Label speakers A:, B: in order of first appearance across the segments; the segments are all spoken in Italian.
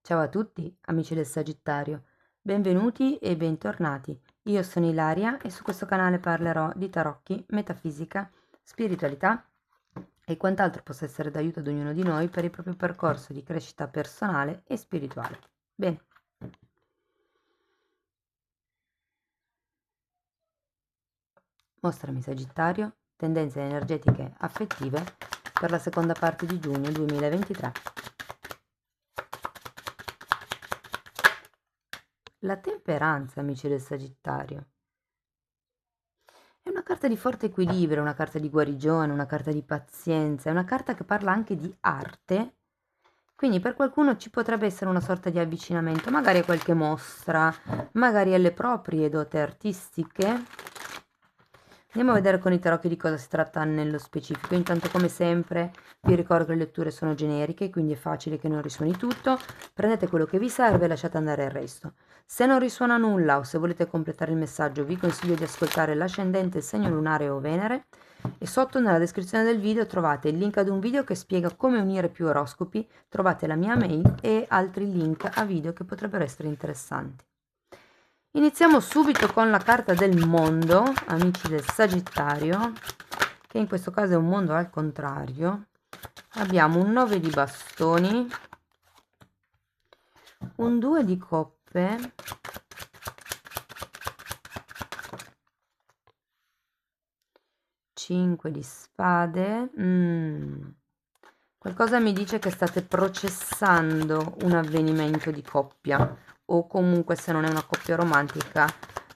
A: Ciao a tutti, amici del Sagittario, benvenuti e bentornati. Io sono Ilaria e su questo canale parlerò di tarocchi, metafisica, spiritualità e quant'altro possa essere d'aiuto ad ognuno di noi per il proprio percorso di crescita personale e spirituale. Bene. Mostrami Sagittario, tendenze energetiche affettive per la seconda parte di giugno 2023. La temperanza, amici del Sagittario. È una carta di forte equilibrio, una carta di guarigione, una carta di pazienza, è una carta che parla anche di arte, quindi per qualcuno ci potrebbe essere una sorta di avvicinamento, magari a qualche mostra, magari alle proprie doti artistiche. Andiamo a vedere con i tarocchi di cosa si tratta nello specifico. Intanto, come sempre, vi ricordo che le letture sono generiche, quindi è facile che non risuoni tutto. Prendete quello che vi serve e lasciate andare il resto. Se non risuona nulla o se volete completare il messaggio, vi consiglio di ascoltare l'ascendente, il segno lunare o Venere. E sotto nella descrizione del video trovate il link ad un video che spiega come unire più oroscopi, trovate la mia mail e altri link a video che potrebbero essere interessanti. Iniziamo subito con la carta del mondo, amici del Sagittario, che in questo caso è un mondo al contrario. Abbiamo un 9 di bastoni, un 2 di coppe, cinque di spade. Qualcosa mi dice che state processando un avvenimento di coppia, o comunque, se non è una coppia romantica,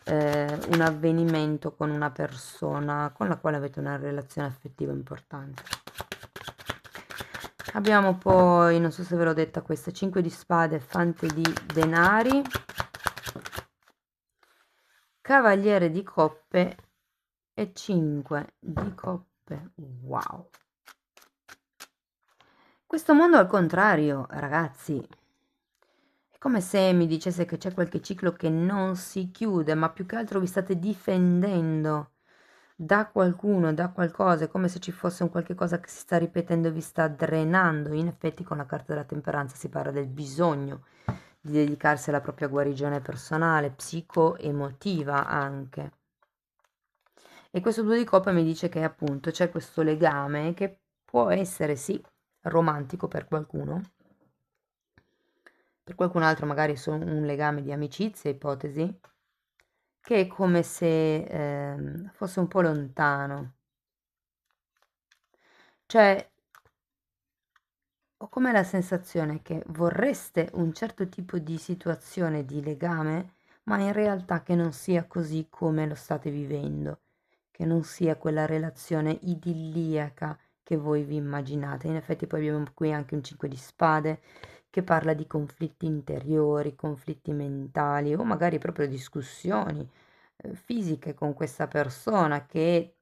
A: un avvenimento con una persona con la quale avete una relazione affettiva importante. Abbiamo poi, non so se ve l'ho detta questa, 5 di spade, fante di denari, cavaliere di coppe e 5 di coppe. Wow! Questo mondo al contrario, ragazzi, è come se mi dicesse che c'è qualche ciclo che non si chiude, ma più che altro vi state difendendo da qualcuno, da qualcosa, è come se ci fosse un qualche cosa che si sta ripetendo, vi sta drenando. In effetti con la carta della temperanza si parla del bisogno di dedicarsi alla propria guarigione personale, psico-emotiva anche. E questo 2 di coppe mi dice che appunto c'è questo legame che può essere sì romantico per qualcuno, per qualcun altro magari solo un legame di amicizia, ipotesi, che è come se fosse un po' lontano. Cioè, ho come la sensazione che vorreste un certo tipo di situazione, di legame, ma in realtà che non sia così come lo state vivendo, che non sia quella relazione idilliaca che voi vi immaginate. In effetti poi abbiamo qui anche un 5 di spade che parla di conflitti interiori, conflitti mentali o magari proprio discussioni fisiche con questa persona che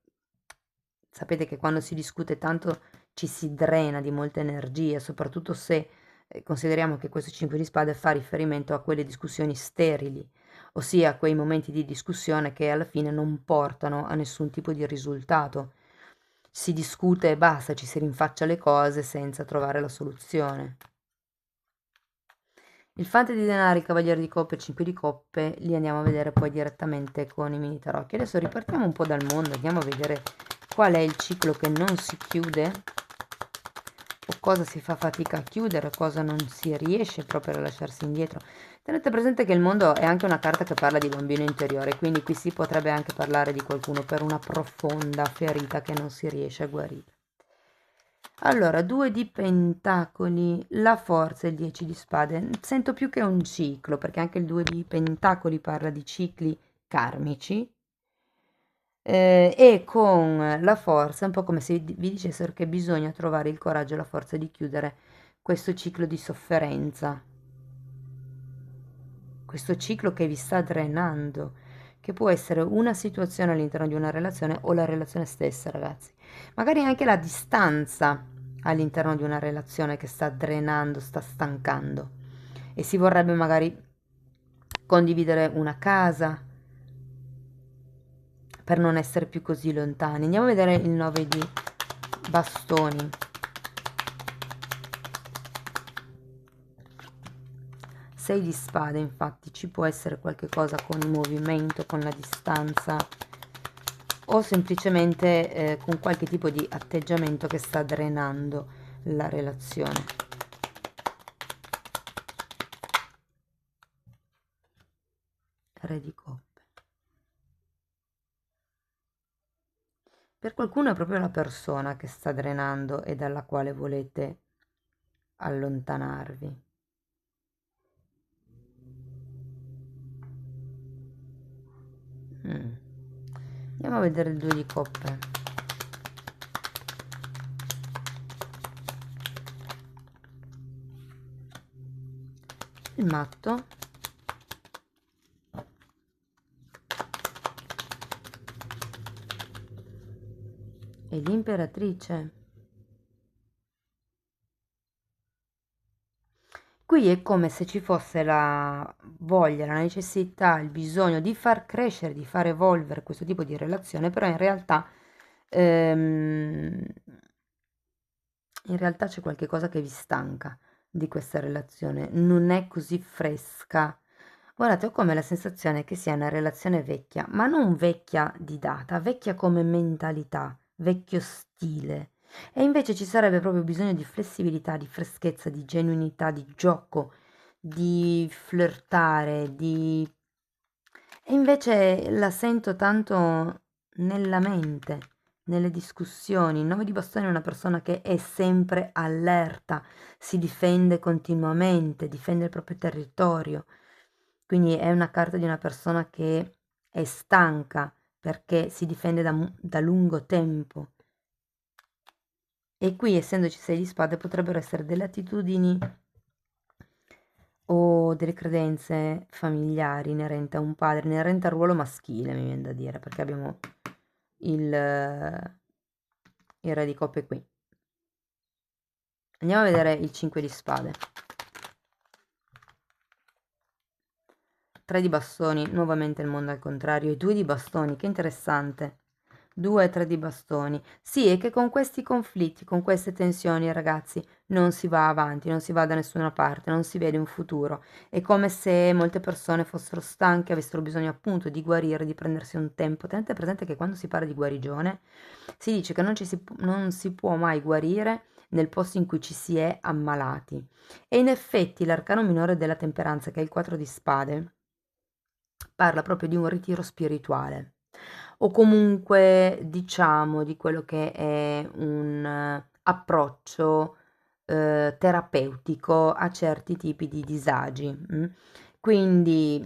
A: sapete che quando si discute tanto ci si drena di molta energia, soprattutto se consideriamo che questo 5 di spade fa riferimento a quelle discussioni sterili, ossia a quei momenti di discussione che alla fine non portano a nessun tipo di risultato. Si discute e basta, ci si rinfaccia le cose senza trovare la soluzione. Il fante di denari, il cavaliere di coppe e 5 di coppe li andiamo a vedere poi direttamente con i mini tarocchi. Adesso ripartiamo un po' dal mondo, andiamo a vedere qual è il ciclo che non si chiude o cosa si fa fatica a chiudere, cosa non si riesce proprio a lasciarsi indietro. Tenete presente che il mondo è anche una carta che parla di bambino interiore, quindi qui si potrebbe anche parlare di qualcuno per una profonda ferita che non si riesce a guarire. Allora, 2 di pentacoli, la forza e il 10 di spade. Sento più che un ciclo, perché anche il 2 di pentacoli parla di cicli karmici. E con la forza è un po' come se vi dicessero che bisogna trovare il coraggio e la forza di chiudere questo ciclo di sofferenza, questo ciclo che vi sta drenando, che può essere una situazione all'interno di una relazione o la relazione stessa, ragazzi. Magari anche la distanza all'interno di una relazione che sta drenando, sta stancando e si vorrebbe magari condividere una casa per non essere più così lontani. Andiamo a vedere il 9 di bastoni. 6 di spade, infatti, ci può essere qualche cosa con il movimento, con la distanza o semplicemente con qualche tipo di atteggiamento che sta drenando la relazione. Re di coppe. Per qualcuno è proprio la persona che sta drenando e dalla quale volete allontanarvi. Andiamo a vedere il 2 di coppe. Il matto. E l'imperatrice. Qui è come se ci fosse la voglia, la necessità, il bisogno di far crescere, di far evolvere questo tipo di relazione, però in realtà c'è qualche cosa che vi stanca di questa relazione, non è così fresca. Guardate, ho come la sensazione che sia una relazione vecchia, ma non vecchia di data, vecchia come mentalità, vecchio stile. E invece ci sarebbe proprio bisogno di flessibilità, di freschezza, di genuinità, di gioco, di flirtare, di... E invece la sento tanto nella mente, nelle discussioni. Il 9 di bastoni è una persona che è sempre allerta, si difende continuamente, difende il proprio territorio. Quindi è una carta di una persona che è stanca perché si difende da lungo tempo. E qui, essendoci 6 di spade, potrebbero essere delle attitudini o delle credenze familiari inerenti a un padre, inerente al ruolo maschile, mi viene da dire, perché abbiamo il re di coppe qui. Andiamo a vedere il 5 di spade. 3 di bastoni, nuovamente il mondo al contrario, e 2 di bastoni, che interessante. 2 e 3 di bastoni. Sì, è che con questi conflitti, con queste tensioni, ragazzi, non si va avanti, non si va da nessuna parte, non si vede un futuro. È come se molte persone fossero stanche, avessero bisogno appunto di guarire, di prendersi un tempo. Tenete presente che quando si parla di guarigione si dice che non si può mai guarire nel posto in cui ci si è ammalati. E in effetti l'arcano minore della temperanza, che è il 4 di spade, parla proprio di un ritiro spirituale o comunque diciamo di quello che è un approccio terapeutico a certi tipi di disagi. Quindi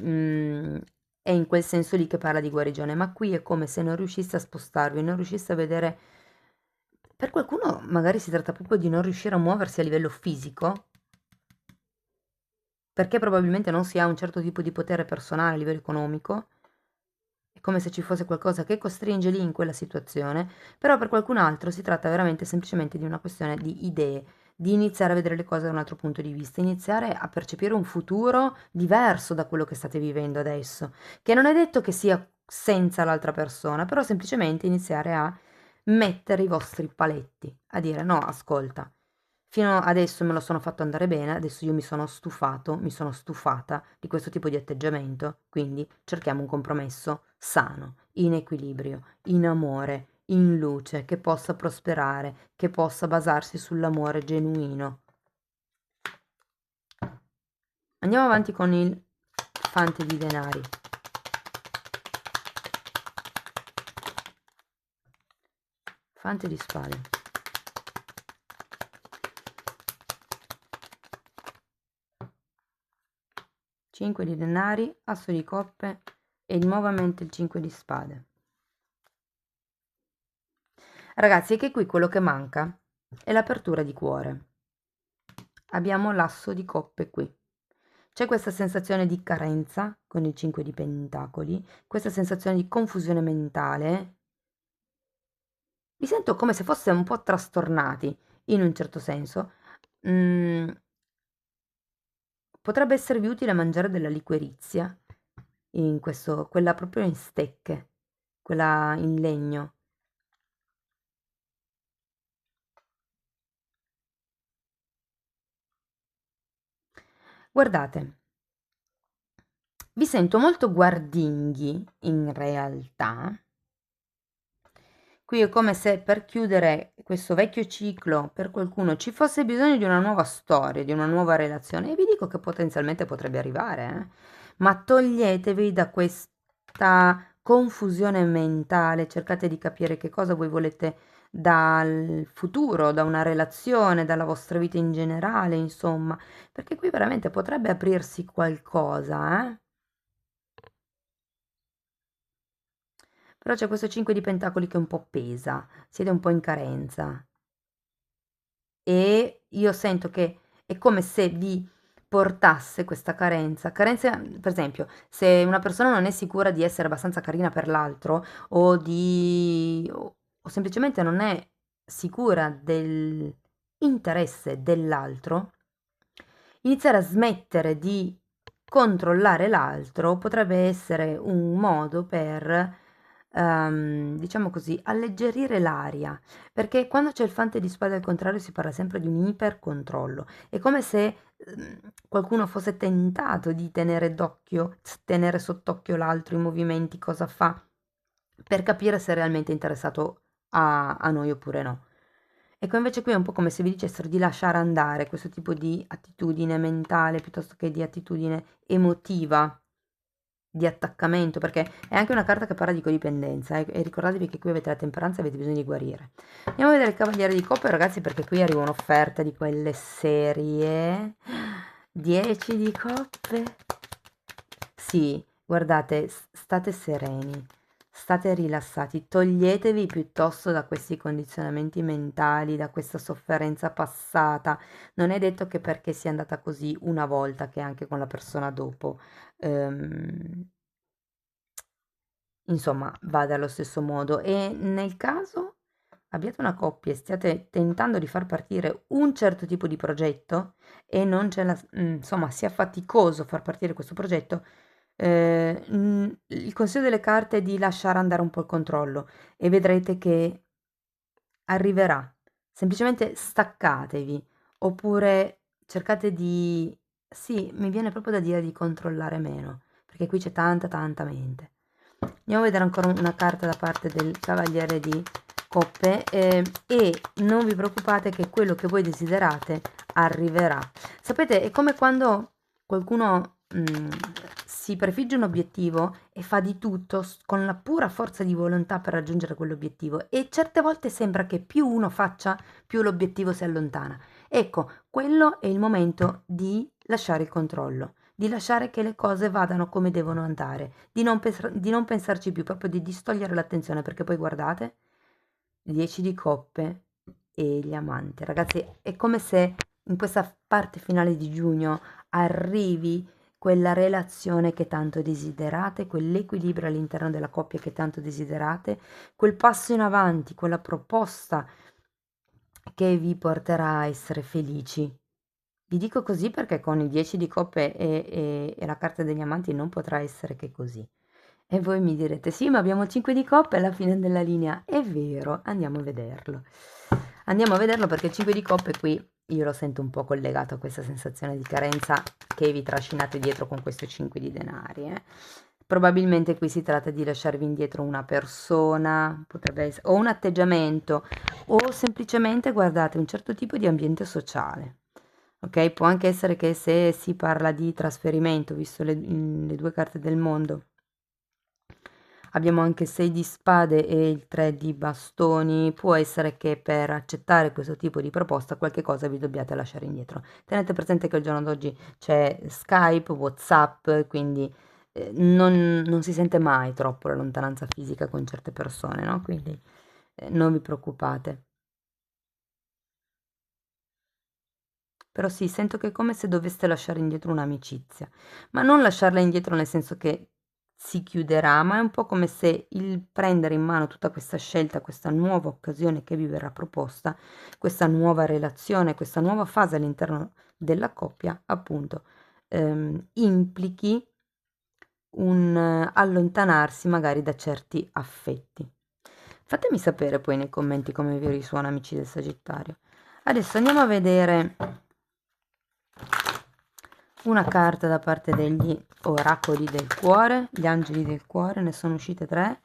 A: è in quel senso lì che parla di guarigione, ma qui è come se non riuscisse a spostarvi, non riuscisse a vedere. Per qualcuno magari si tratta proprio di non riuscire a muoversi a livello fisico, perché probabilmente non si ha un certo tipo di potere personale a livello economico. È come se ci fosse qualcosa che costringe lì in quella situazione, però per qualcun altro si tratta veramente semplicemente di una questione di idee, di iniziare a vedere le cose da un altro punto di vista, iniziare a percepire un futuro diverso da quello che state vivendo adesso, che non è detto che sia senza l'altra persona, però semplicemente iniziare a mettere i vostri paletti, a dire no, ascolta. Fino adesso me lo sono fatto andare bene, adesso io mi sono stufato, mi sono stufata di questo tipo di atteggiamento, quindi cerchiamo un compromesso sano, in equilibrio, in amore, in luce, che possa prosperare, che possa basarsi sull'amore genuino. Andiamo avanti con il fante di denari. Fante di spade. 5 di denari, asso di coppe e nuovamente il 5 di spade. Ragazzi, è che qui quello che manca è l'apertura di cuore. Abbiamo l'asso di coppe qui. C'è questa sensazione di carenza con il 5 di pentacoli, questa sensazione di confusione mentale. Mi sento come se foste un po' trastornati, in un certo senso. Mm, potrebbe esservi utile mangiare della liquirizia, quella proprio in stecche, quella in legno. Guardate, Vi sento molto guardinghi in realtà. Qui è come se per chiudere questo vecchio ciclo per qualcuno ci fosse bisogno di una nuova storia, di una nuova relazione, e vi dico che potenzialmente potrebbe arrivare, ma toglietevi da questa confusione mentale, cercate di capire che cosa voi volete dal futuro, da una relazione, dalla vostra vita in generale, insomma, perché qui veramente potrebbe aprirsi qualcosa, Però c'è questo 5 di pentacoli che un po' pesa, siete un po' in carenza. E io sento che è come se vi portasse questa carenza, per esempio, se una persona non è sicura di essere abbastanza carina per l'altro o semplicemente non è sicura dell'interesse dell'altro, iniziare a smettere di controllare l'altro potrebbe essere un modo per, diciamo così, alleggerire l'aria, perché quando c'è il fante di spade al contrario si parla sempre di un ipercontrollo. È come se qualcuno fosse tentato di tenere sott'occhio l'altro, i movimenti, cosa fa, per capire se è realmente interessato a noi oppure no. Ecco, invece qui è un po' come se vi dicessero di lasciare andare questo tipo di attitudine mentale piuttosto che di attitudine emotiva, di attaccamento, perché è anche una carta che parla di codipendenza, e ricordatevi che qui avete la temperanza e avete bisogno di guarire. Andiamo a vedere il Cavaliere di Coppe, ragazzi, perché qui arriva un'offerta di quelle serie. 10 di coppe. Sì, guardate, state sereni, state rilassati, toglietevi piuttosto da questi condizionamenti mentali, da questa sofferenza passata. Non è detto che perché sia andata così una volta, che anche con la persona dopo, ehm, insomma, vada allo stesso modo. E nel caso abbiate una coppia e stiate tentando di far partire un certo tipo di progetto e non c'è insomma, sia faticoso far partire questo progetto, il consiglio delle carte è di lasciare andare un po' il controllo e vedrete che arriverà. Semplicemente staccatevi, oppure cercate di, sì, mi viene proprio da dire di controllare meno, perché qui c'è tanta tanta mente. Andiamo a vedere ancora una carta da parte del Cavaliere di Coppe, e non vi preoccupate che quello che voi desiderate arriverà. Sapete, è come quando qualcuno si prefigge un obiettivo e fa di tutto con la pura forza di volontà per raggiungere quell'obiettivo, e certe volte sembra che più uno faccia, più l'obiettivo si allontana. Ecco, quello è il momento di lasciare il controllo, di lasciare che le cose vadano come devono andare, di non pensarci più, proprio di distogliere l'attenzione, perché poi guardate, 10 di coppe e gli amanti. Ragazzi, è come se in questa parte finale di giugno arrivi quella relazione che tanto desiderate, quell'equilibrio all'interno della coppia che tanto desiderate, quel passo in avanti, quella proposta che vi porterà a essere felici. Vi dico così perché con i 10 di coppe e la carta degli amanti non potrà essere che così. E voi mi direte, sì, ma abbiamo 5 di coppe alla fine della linea. È vero, andiamo a vederlo. Andiamo a vederlo perché il 5 di coppe qui io lo sento un po' collegato a questa sensazione di carenza che vi trascinate dietro con questo 5 di denari. Probabilmente qui si tratta di lasciarvi indietro una persona, potrebbe essere, o un atteggiamento, o semplicemente, guardate, un certo tipo di ambiente sociale. Ok, può anche essere che se si parla di trasferimento, visto le due carte del mondo, abbiamo anche 6 di spade e il 3 di bastoni, può essere che per accettare questo tipo di proposta qualche cosa vi dobbiate lasciare indietro. Tenete presente che al giorno d'oggi c'è Skype, WhatsApp, quindi non si sente mai troppo la lontananza fisica con certe persone, no? Quindi non vi preoccupate. Però sì, sento che è come se doveste lasciare indietro un'amicizia, ma non lasciarla indietro nel senso che si chiuderà, ma è un po' come se il prendere in mano tutta questa scelta, questa nuova occasione che vi verrà proposta, questa nuova relazione, questa nuova fase all'interno della coppia, appunto, implichi un allontanarsi magari da certi affetti. Fatemi sapere poi nei commenti come vi risuona, amici del Sagittario. Adesso andiamo a vedere una carta da parte degli oracoli del cuore, gli angeli del cuore, ne sono uscite 3,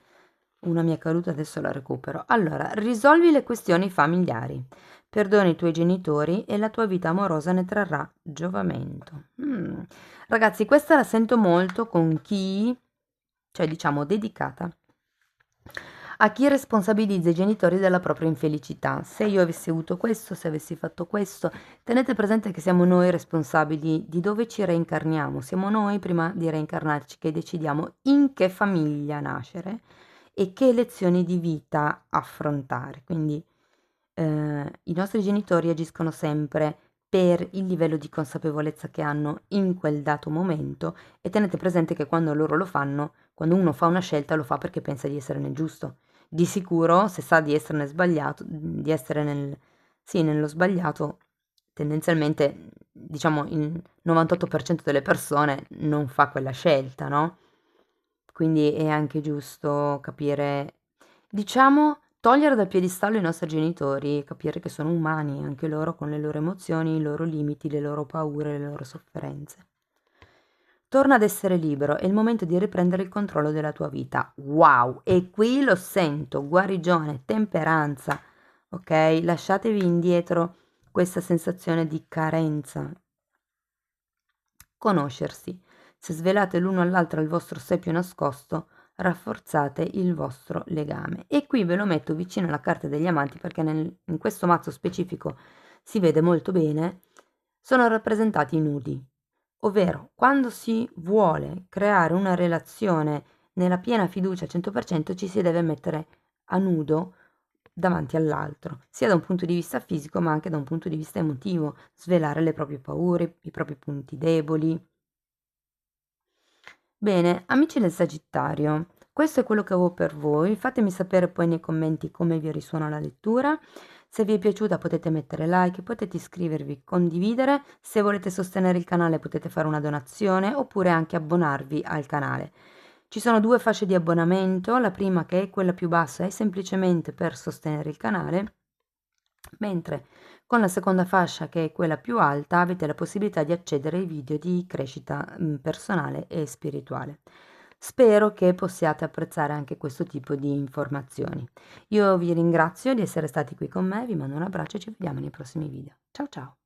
A: una mi è caduta, adesso la recupero. Allora, risolvi le questioni familiari, perdoni i tuoi genitori e la tua vita amorosa ne trarrà giovamento. Ragazzi, questa la sento molto con chi, cioè diciamo dedicata a chi responsabilizza i genitori della propria infelicità. Se io avessi avuto questo, se avessi fatto questo, tenete presente che siamo noi responsabili di dove ci reincarniamo, siamo noi prima di reincarnarci che decidiamo in che famiglia nascere e che lezioni di vita affrontare. Quindi i nostri genitori agiscono sempre per il livello di consapevolezza che hanno in quel dato momento e tenete presente che quando loro lo fanno, quando uno fa una scelta lo fa perché pensa di essere nel giusto. Di sicuro, se sa di essere sbagliato, di essere sì, nello sbagliato, tendenzialmente, diciamo, il 98% delle persone non fa quella scelta, no? Quindi è anche giusto capire, diciamo, togliere dal piedistallo i nostri genitori, capire che sono umani, anche loro con le loro emozioni, i loro limiti, le loro paure, le loro sofferenze. Torna ad essere libero, è il momento di riprendere il controllo della tua vita. Wow! E qui lo sento, guarigione, temperanza, ok? Lasciatevi indietro questa sensazione di carenza. Conoscersi. Se svelate l'uno all'altro il vostro sé più nascosto, rafforzate il vostro legame. E qui ve lo metto vicino alla carta degli amanti perché in questo mazzo specifico si vede molto bene, sono rappresentati i nudi. Ovvero, quando si vuole creare una relazione nella piena fiducia al 100%, ci si deve mettere a nudo davanti all'altro, sia da un punto di vista fisico ma anche da un punto di vista emotivo, svelare le proprie paure, i propri punti deboli. Bene, amici del Sagittario, questo è quello che avevo per voi. Fatemi sapere poi nei commenti come vi risuona la lettura. Se vi è piaciuta potete mettere like, potete iscrivervi, condividere. Se volete sostenere il canale potete fare una donazione oppure anche abbonarvi al canale. Ci sono 2 fasce di abbonamento, la prima che è quella più bassa è semplicemente per sostenere il canale, mentre con la seconda fascia, che è quella più alta, avete la possibilità di accedere ai video di crescita personale e spirituale. Spero che possiate apprezzare anche questo tipo di informazioni. Io vi ringrazio di essere stati qui con me, vi mando un abbraccio e ci vediamo nei prossimi video. Ciao ciao!